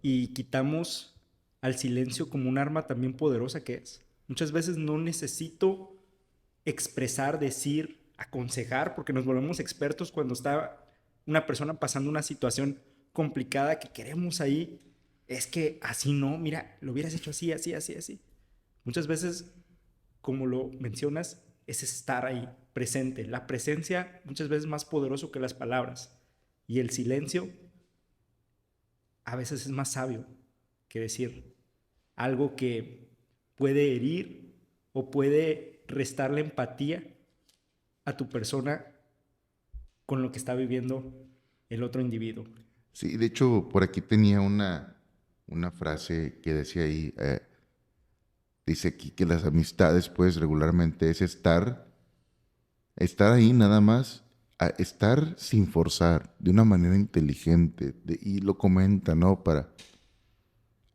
A: y quitamos al silencio como un arma también poderosa que es. Muchas veces no necesito expresar, decir, aconsejar, porque nos volvemos expertos cuando está una persona pasando una situación complicada que queremos ahí. Es que así no, mira, lo hubieras hecho así, así, así, así. Muchas veces, como lo mencionas, es estar ahí, presente. La presencia muchas veces es más poderoso que las palabras. Y el silencio a veces es más sabio que decir algo que puede herir o puede restarle empatía a tu persona con lo que está viviendo el otro individuo.
B: Sí, de hecho, por aquí tenía una frase que decía ahí, dice aquí que las amistades, pues, regularmente es estar ahí nada más, estar sin forzar, de una manera inteligente, y lo comenta, ¿no?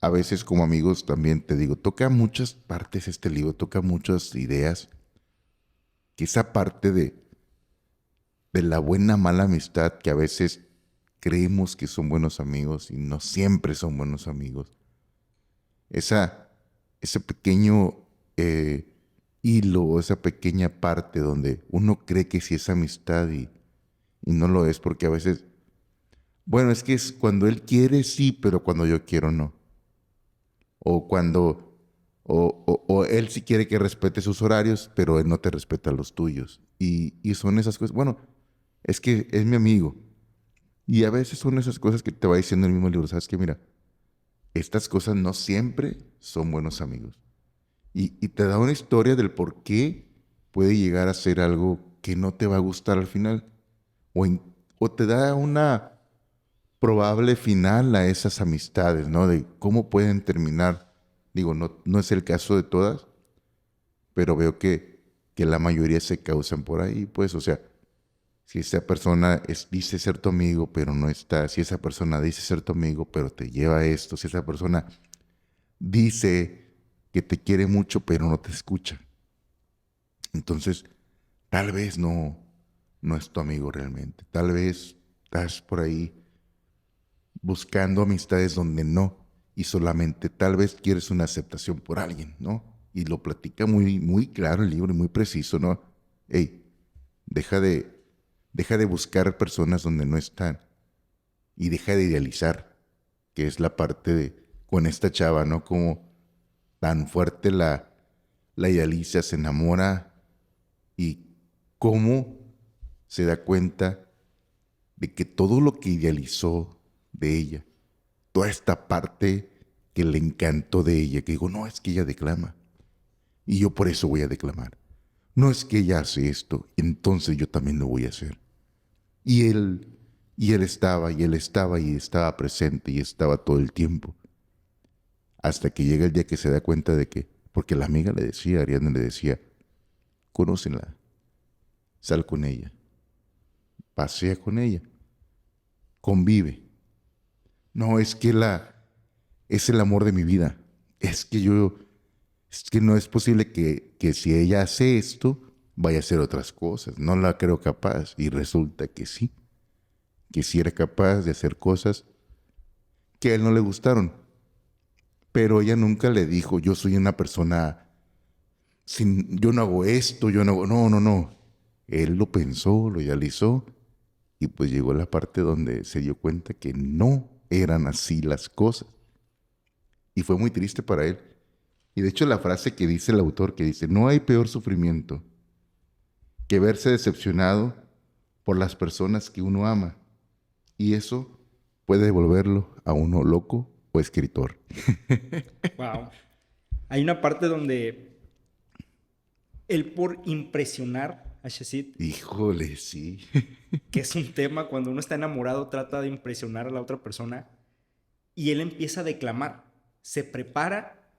B: A veces como amigos también te digo, toca muchas partes este libro, toca muchas ideas, que esa parte de la buena, mala amistad, que a veces creemos que son buenos amigos y no siempre son buenos amigos. Esa, ese pequeño hilo, esa pequeña parte donde uno cree que sí es amistad y no lo es, porque a veces, bueno, es que es cuando él quiere sí, pero cuando yo quiero no. O cuando, o él sí quiere que respete sus horarios, pero él no te respeta los tuyos. Y son esas cosas, bueno, es que es mi amigo. Y a veces son esas cosas que te va diciendo el mismo libro, sabes que mira, estas cosas no siempre son buenos amigos. Y te da una historia del por qué puede llegar a ser algo que no te va a gustar al final. O te da una probable final a esas amistades, ¿no? De cómo pueden terminar. Digo, no, no es el caso de todas, pero veo que la mayoría se causan por ahí, pues, o sea, si esa persona dice ser tu amigo, pero no está, si esa persona dice ser tu amigo, pero te lleva a esto, si esa persona dice que te quiere mucho, pero no te escucha. Entonces, tal vez no es tu amigo realmente. Tal vez estás por ahí buscando amistades donde no, y solamente tal vez quieres una aceptación por alguien, ¿no? Y lo platica muy, muy claro el libro y muy preciso, ¿no? Hey, deja de, deja de buscar personas donde no están y deja de idealizar, que es la parte de, con esta chava, ¿no? Como tan fuerte la idealiza, se enamora y cómo se da cuenta de que todo lo que idealizó de ella, toda esta parte que le encantó de ella, que digo, no, es que ella declama, y yo por eso voy a declamar. No es que ella hace esto, entonces yo también lo voy a hacer. Y él estaba presente y estaba todo el tiempo. Hasta que llega el día que se da cuenta de que, porque la amiga le decía, Ariadna le decía, conócenla, sal con ella, pasea con ella, convive. No, es el amor de mi vida. Es que no es posible que si ella hace esto, vaya a hacer otras cosas. No la creo capaz. Y resulta que sí era capaz de hacer cosas que a él no le gustaron. Pero ella nunca le dijo, yo soy una persona yo no hago esto, yo no hago, no, no, no. Él lo pensó, lo idealizó y pues llegó a la parte donde se dio cuenta que no eran así las cosas. Y fue muy triste para él. Y de hecho la frase que dice el autor, que dice, no hay peor sufrimiento que verse decepcionado por las personas que uno ama. Y eso puede volverlo a uno loco o escritor.
A: Wow. Hay una parte donde él por impresionar a Shazid,
B: Híjole, sí.
A: que es un tema cuando uno está enamorado, trata de impresionar a la otra persona y él empieza a declamar, se prepara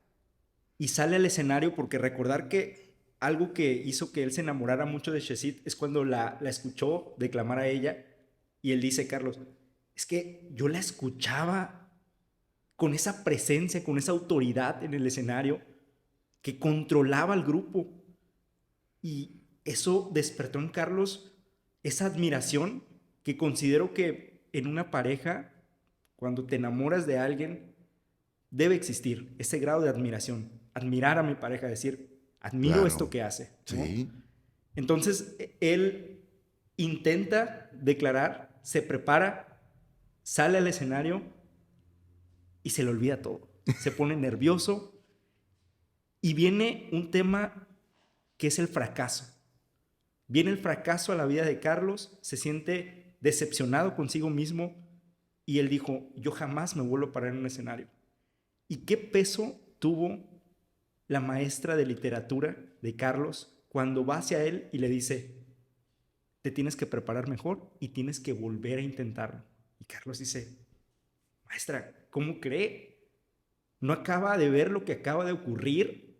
A: y sale al escenario porque recordar que algo que hizo que él se enamorara mucho de Shazid es cuando la escuchó declamar a ella y él dice, Carlos, es que yo la escuchaba con esa presencia, con esa autoridad en el escenario que controlaba al grupo. Y eso despertó en Carlos esa admiración que considero que en una pareja, cuando te enamoras de alguien, debe existir ese grado de admiración. Admirar a mi pareja, decir, admiro esto
B: Claro.
A: que hace, ¿no?
B: Sí.
A: Entonces, él intenta declarar, se prepara, sale al escenario y se le olvida todo. Se pone nervioso y viene un tema que es el fracaso. Viene el fracaso a la vida de Carlos, se siente decepcionado consigo mismo y él dijo, yo jamás me vuelvo a parar en un escenario. ¿Y qué peso tuvo la maestra de literatura de Carlos cuando va hacia él y le dice, te tienes que preparar mejor y tienes que volver a intentarlo? Y Carlos dice, maestra, ¿cómo cree? ¿No acaba de ver lo que acaba de ocurrir?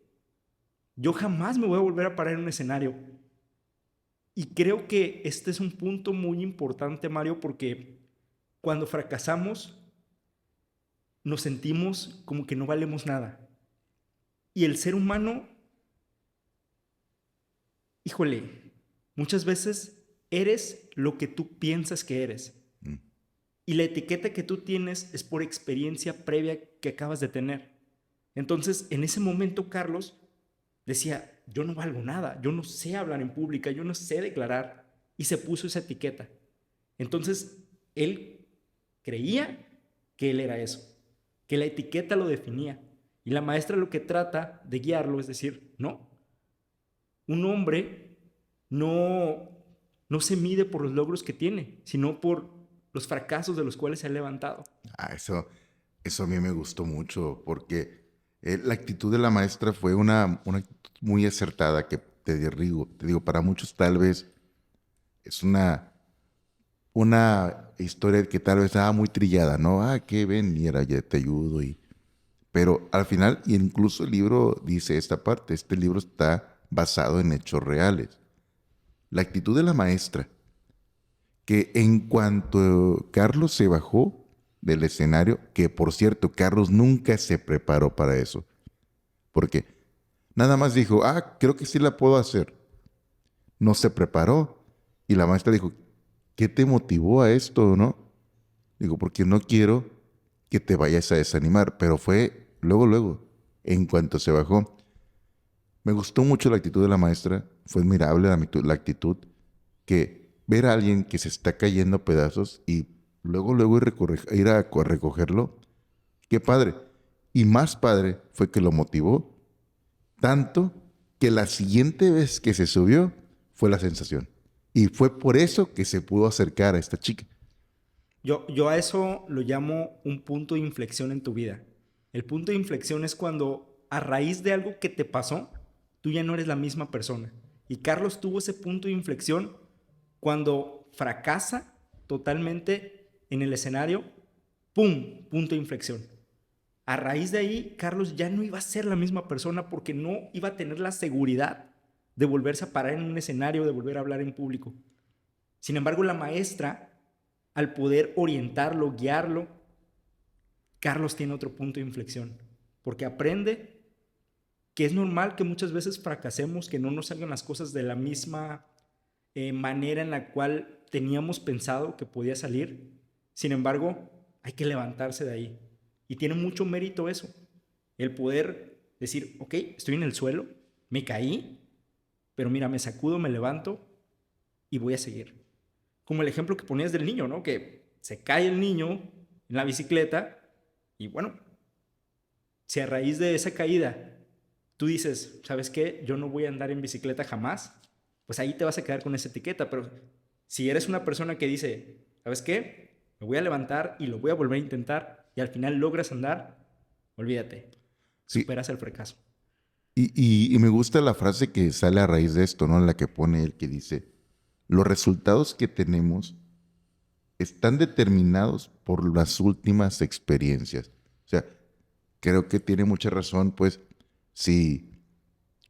A: Yo jamás me voy a volver a parar en un escenario. Y creo que este es un punto muy importante, Mario, porque cuando fracasamos nos sentimos como que no valemos nada. Y el ser humano, híjole, muchas veces eres lo que tú piensas que eres.
B: Mm.
A: Y la etiqueta que tú tienes es por experiencia previa que acabas de tener. Entonces, en ese momento, Carlos decía, yo no valgo nada, yo no sé hablar en pública, yo no sé declarar. Y se puso esa etiqueta. Entonces, él creía que él era eso, que la etiqueta lo definía. Y la maestra lo que trata de guiarlo es decir, no, un hombre no, no se mide por los logros que tiene, sino por los fracasos de los cuales se ha levantado.
B: Eso a mí me gustó mucho porque la actitud de la maestra fue una actitud muy acertada que te digo, para muchos tal vez es una historia que tal vez estaba muy trillada, ¿no? Que ven, mira, ya te ayudo. Pero al final, y incluso el libro dice esta parte, este libro está basado en hechos reales. La actitud de la maestra, que en cuanto Carlos se bajó del escenario, que por cierto, Carlos nunca se preparó para eso, porque nada más dijo, creo que sí la puedo hacer. No se preparó. Y la maestra dijo, ¿qué te motivó a esto, no? Digo, porque no quiero que te vayas a desanimar, pero fue luego, en cuanto se bajó. Me gustó mucho la actitud de la maestra, fue admirable la actitud, que ver a alguien que se está cayendo a pedazos y luego ir a recogerlo, qué padre. Y más padre fue que lo motivó tanto que la siguiente vez que se subió fue la sensación. Y fue por eso que se pudo acercar a esta chica.
A: Yo a eso lo llamo un punto de inflexión en tu vida. El punto de inflexión es cuando a raíz de algo que te pasó, tú ya no eres la misma persona. Y Carlos tuvo ese punto de inflexión cuando fracasa totalmente en el escenario, ¡pum! Punto de inflexión. A raíz de ahí, Carlos ya no iba a ser la misma persona porque no iba a tener la seguridad de volverse a parar en un escenario, de volver a hablar en público. Sin embargo, la maestra, al poder orientarlo, guiarlo, Carlos tiene otro punto de inflexión, porque aprende que es normal que muchas veces fracasemos, que no nos salgan las cosas de la misma manera en la cual teníamos pensado que podía salir. Sin embargo, hay que levantarse de ahí. Y tiene mucho mérito eso, el poder decir, ok, estoy en el suelo, me caí, pero mira, me sacudo, me levanto y voy a seguir. Como el ejemplo que ponías del niño, ¿no? Que se cae el niño en la bicicleta y bueno, si a raíz de esa caída tú dices, ¿sabes qué? Yo no voy a andar en bicicleta jamás, pues ahí te vas a quedar con esa etiqueta. Pero si eres una persona que dice, ¿sabes qué? Me voy a levantar y lo voy a volver a intentar y al final logras andar, olvídate,
B: Sí,
A: superas el fracaso.
B: y me gusta la frase que sale a raíz de esto, ¿no? La que pone él que dice, los resultados que tenemos están determinados por las últimas experiencias. O sea, creo que tiene mucha razón, pues, si,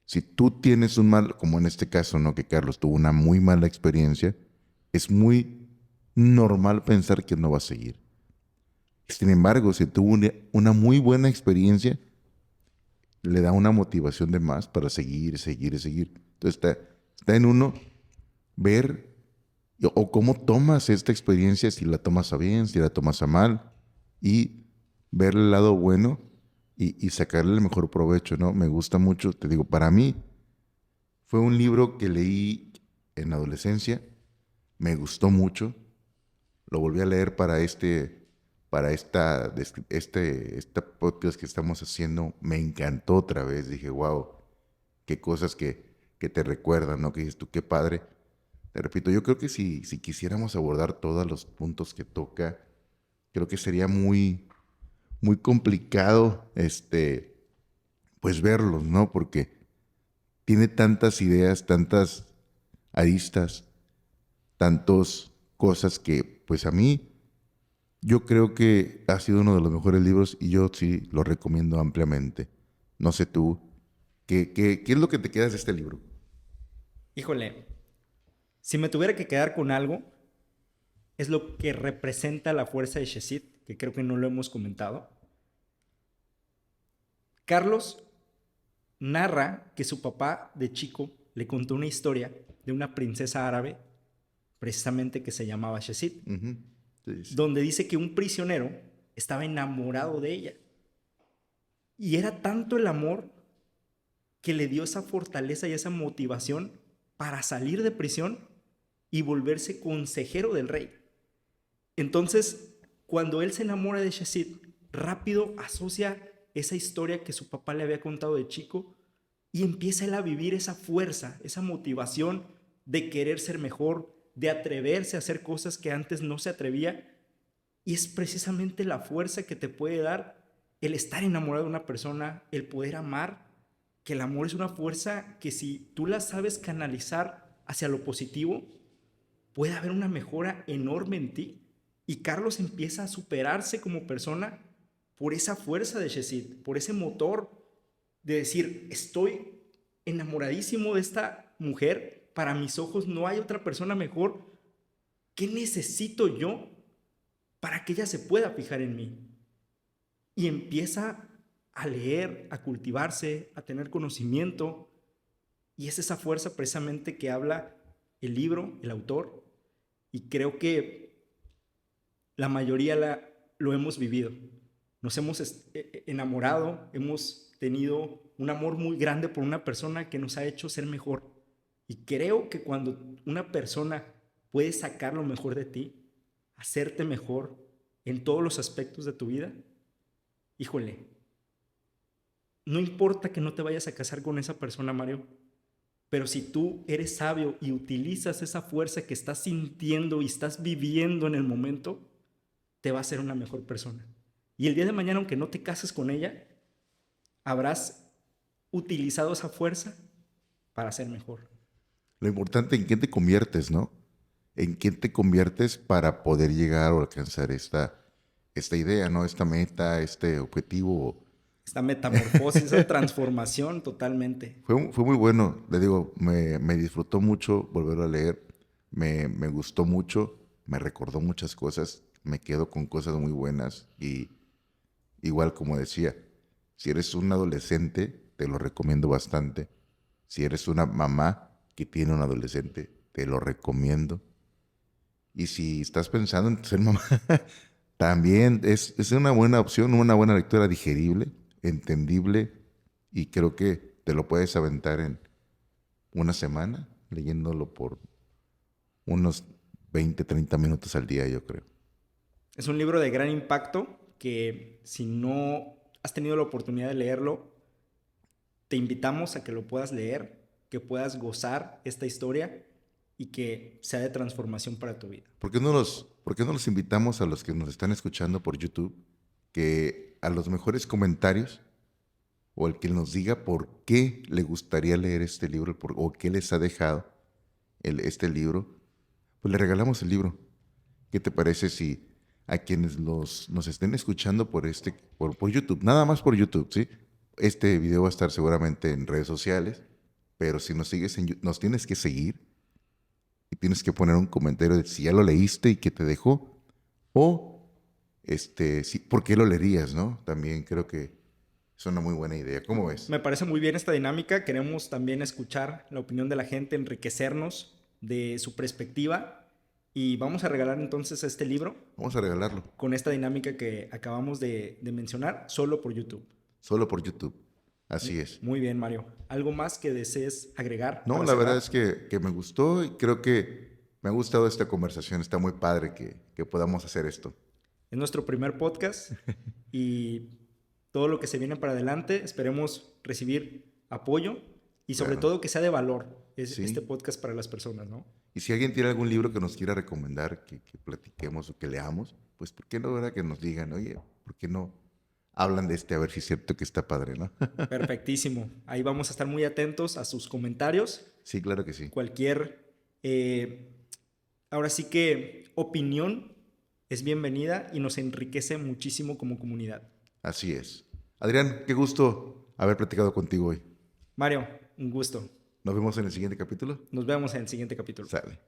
B: si tú tienes un mal, como en este caso, ¿no? Que Carlos tuvo una muy mala experiencia, es muy normal pensar que no va a seguir. Sin embargo, si tuvo una muy buena experiencia, le da una motivación de más para seguir, seguir y seguir. Entonces está en uno ver o cómo tomas esta experiencia, si la tomas a bien, si la tomas a mal, y ver el lado bueno y sacarle el mejor provecho, ¿no? Me gusta mucho, te digo, para mí fue un libro que leí en la adolescencia, me gustó mucho, lo volví a leer para esta podcast que estamos haciendo, me encantó otra vez, dije, wow, qué cosas que te recuerdan, ¿no? Que dices tú, qué padre. Te repito, yo creo que si quisiéramos abordar todos los puntos que toca, creo que sería muy complicado, pues verlos, ¿no? Porque tiene tantas ideas, tantas aristas, tantas cosas que, pues a mí, yo creo que ha sido uno de los mejores libros y yo sí lo recomiendo ampliamente. No sé tú, ¿qué es lo que te quedas de este libro?
A: Híjole, si me tuviera que quedar con algo, es lo que representa la fuerza de Shezid, que creo que no lo hemos comentado. Carlos narra que su papá de chico le contó una historia de una princesa árabe, precisamente que se llamaba Shezid,
B: Ujú. Sí, sí.
A: donde dice que un prisionero estaba enamorado de ella. Y era tanto el amor que le dio esa fortaleza y esa motivación para salir de prisión y volverse consejero del rey. Entonces, cuando él se enamora de Shazid, rápido asocia esa historia que su papá le había contado de chico y empieza él a vivir esa fuerza, esa motivación de querer ser mejor, de atreverse a hacer cosas que antes no se atrevía. Y es precisamente la fuerza que te puede dar el estar enamorado de una persona, el poder amar, que el amor es una fuerza que si tú la sabes canalizar hacia lo positivo, puede haber una mejora enorme en ti. Y Carlos empieza a superarse como persona por esa fuerza de Shezid, por ese motor de decir, estoy enamoradísimo de esta mujer, para mis ojos no hay otra persona mejor. ¿Qué necesito yo para que ella se pueda fijar en mí? Y empieza a leer, a cultivarse, a tener conocimiento. Y es esa fuerza precisamente que habla el libro, el autor. Y creo que la mayoría lo hemos vivido. Nos hemos enamorado, hemos tenido un amor muy grande por una persona que nos ha hecho ser mejor. Y creo que cuando una persona puede sacar lo mejor de ti, hacerte mejor en todos los aspectos de tu vida, híjole, no importa que no te vayas a casar con esa persona, Mario, Pero si tú eres sabio y utilizas esa fuerza que estás sintiendo y estás viviendo en el momento, te va a hacer una mejor persona. Y el día de mañana, aunque no te cases con ella, habrás utilizado esa fuerza para ser mejor.
B: Lo importante en quién te conviertes, ¿no? En quién te conviertes para poder llegar o alcanzar esta idea, ¿no? Esta meta, este objetivo.
A: Esta metamorfosis, esa transformación totalmente.
B: Fue muy bueno, le digo, me disfrutó mucho volverlo a leer, me gustó mucho, me recordó muchas cosas, me quedo con cosas muy buenas y igual como decía, si eres un adolescente, te lo recomiendo bastante. Si eres una mamá que tiene un adolescente, te lo recomiendo. Y si estás pensando en ser mamá, también es una buena opción, una buena lectura digerible, entendible y creo que te lo puedes aventar en una semana leyéndolo por unos 20, 30 minutos al día, yo creo.
A: Es un libro de gran impacto que si no has tenido la oportunidad de leerlo, te invitamos a que lo puedas leer, que puedas gozar esta historia y que sea de transformación para tu vida.
B: ¿Por qué no los invitamos a los que nos están escuchando por YouTube que a los mejores comentarios o el que nos diga por qué le gustaría leer este libro o qué les ha dejado este libro, pues le regalamos el libro? ¿Qué te parece si a quienes nos estén escuchando por YouTube, nada más por YouTube, ¿sí? Este video va a estar seguramente en redes sociales, pero si nos sigues nos tienes que seguir y tienes que poner un comentario de si ya lo leíste y qué te dejó, o si, ¿por qué lo leerías, no? También creo que es una muy buena idea. ¿Cómo ves?
A: Me parece muy bien esta dinámica. Queremos también escuchar la opinión de la gente, enriquecernos de su perspectiva y vamos a regalar entonces este libro
B: Vamos a regalarlo.
A: con esta dinámica que acabamos de mencionar solo por YouTube.
B: Solo por YouTube. Así es.
A: Muy bien, Mario. ¿Algo más que desees agregar
B: No,
A: para
B: la
A: cerrar?
B: verdad es que me gustó y creo que me ha gustado esta conversación. Está muy padre que podamos hacer esto.
A: Es nuestro primer podcast y todo lo que se viene para adelante, esperemos recibir apoyo y sobre
B: Claro.
A: todo que sea de valor
B: Sí.
A: este podcast para las personas, ¿no?
B: Y si alguien tiene algún libro que nos quiera recomendar, que platiquemos o que leamos, pues ¿por qué no, verdad? Que nos digan, oye, ¿por qué no hablan de a ver si es cierto que está padre, ¿no?
A: Perfectísimo. Ahí vamos a estar muy atentos a sus comentarios.
B: Sí, claro que sí.
A: Cualquier, ahora sí que opinión es bienvenida y nos enriquece muchísimo como comunidad.
B: Así es. Adrián, qué gusto haber platicado contigo hoy.
A: Mario, un gusto.
B: Nos vemos en el siguiente capítulo.
A: Nos vemos en el siguiente capítulo.
B: Sale.